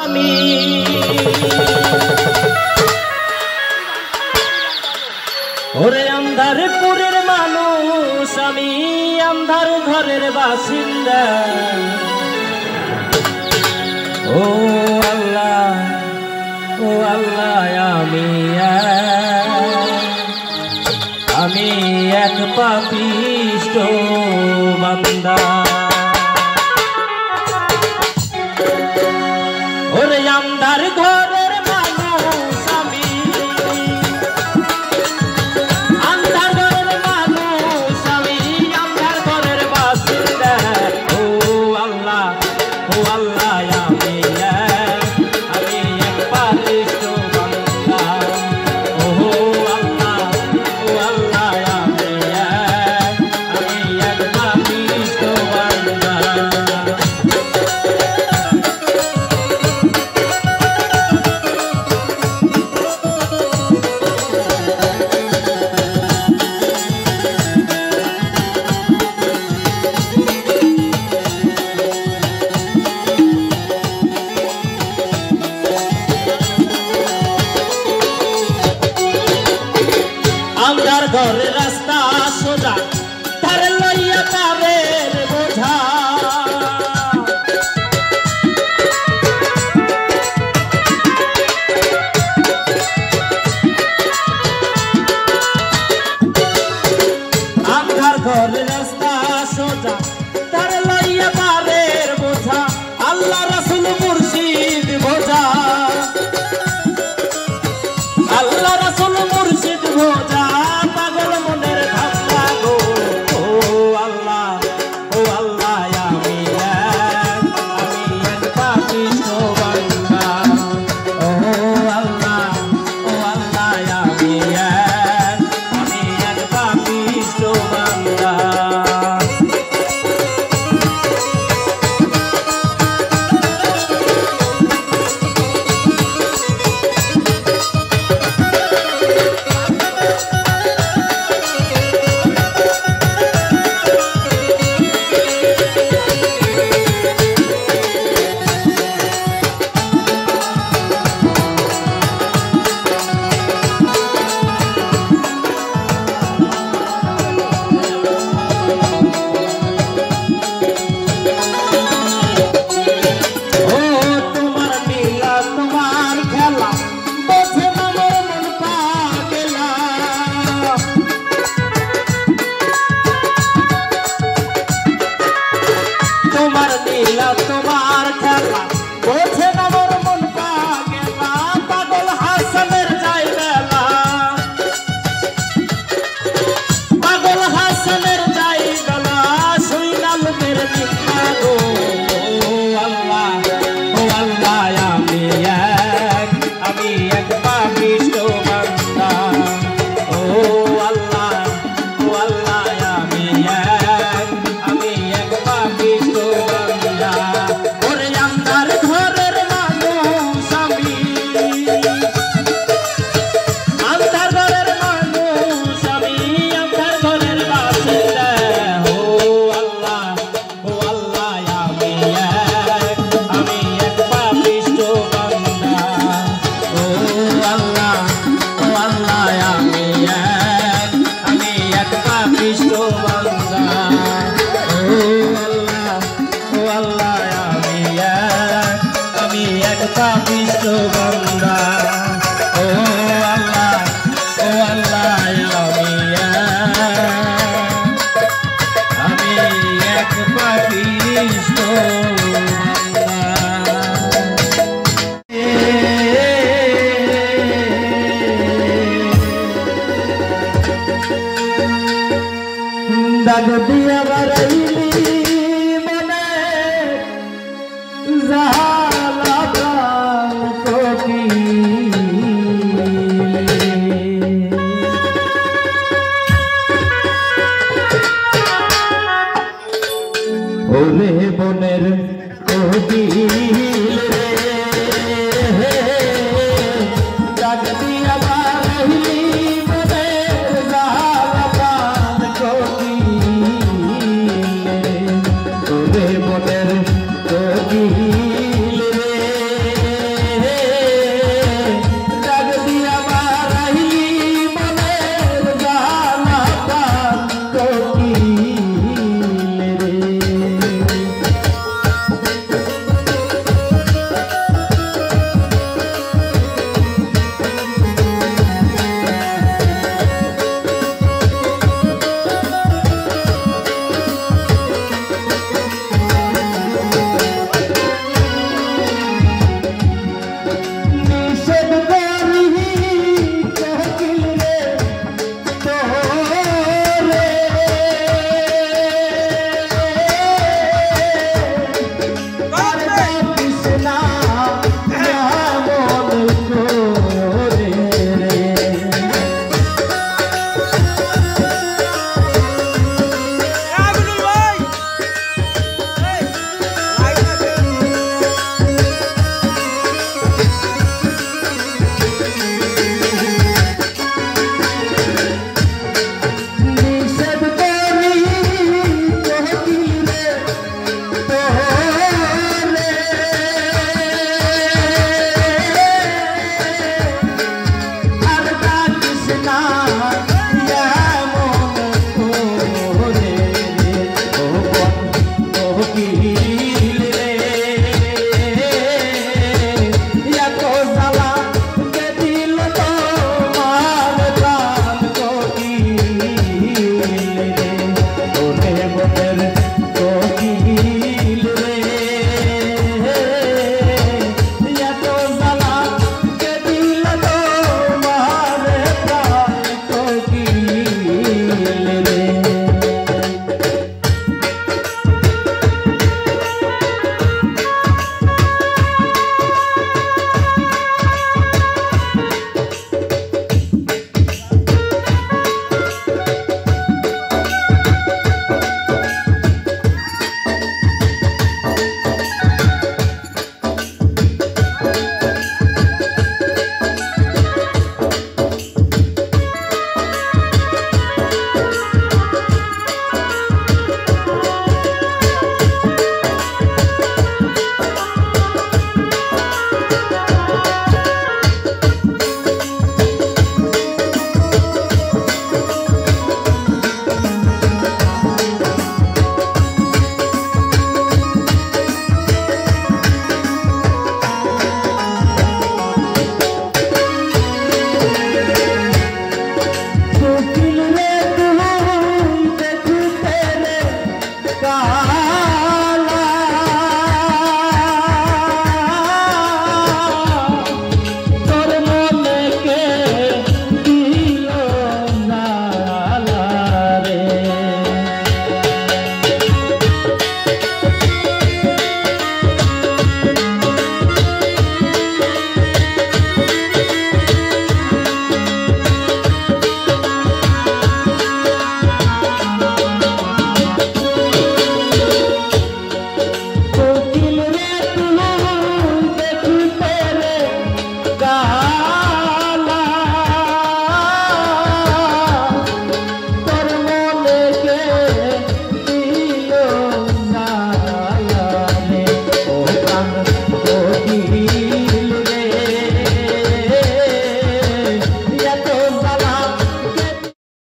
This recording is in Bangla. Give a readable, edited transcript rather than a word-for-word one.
আমি ওরে আন্ধারপুরের মানুষ আমি আন্ধার ঘরের বাসিন্দা ও আল্লাহ আমি এক পাপিষ্ঠ বান্দা ওরে আন্ধার ঘরের মানুষ আমি আন্ধার ঘরের মানুষ আমি আন্ধার ঘরের বাসিন্দা ও আল্লাহ আমি এক পাপিষ্ঠ বান্দা ও আল্লাহ আমি এক পাপিষ্ঠ বান্দা আন্ধার ঘরের রাস্তা সোজা তার লইয়া তারের বোঝা আন্ধার ঘরের রাস্তা সোজা তার লইয়া তারের বোঝা আল্লাহ রাসূল মুর্শিদ বোঝা আল্লাহ রাসূল মুর্শিদ বোঝা পাগল মনের ধান্দা গো ও আল্লাহ আমি এক পাপিষ্ঠ বান্দা ও আল্লাহ আমি এক পাপিষ্ঠ বান্দা তোমার খেলা বোঝে না মোর মন পাগলা পাগল হাসানের যাই বেলা পাগল হাসানের যাই বেলা শুইনা লোকের নিন্দা গো ও আল্লাহ আমি এক পাপিষ্ঠ বান্দা ও আল্লাহ আমি এক পাপিষ্ঠ বান্দা ওরে আন্ধার ঘরের মানুষ আমি আন্ধার ঘরের মানুষ আমি আন্ধার ঘরের বাসিন্দা ও আল্লাহ আমি এক পাপিষ্ঠ বান্দা ও আল্লাহ আমি এক পাপিষ্ঠ বান্দা ও আল্লাহ আমি এক পাপিষ্ঠ বান্দা ও আল্লাহ আমি এক পাপিষ্ঠ দাগ দিয়া বারাইলি মনে জালা প্রাণ ওরে বনের কোকিল রে দাগ দিয়া বারাইলি মনে জালা প্রাণ কোকিল রে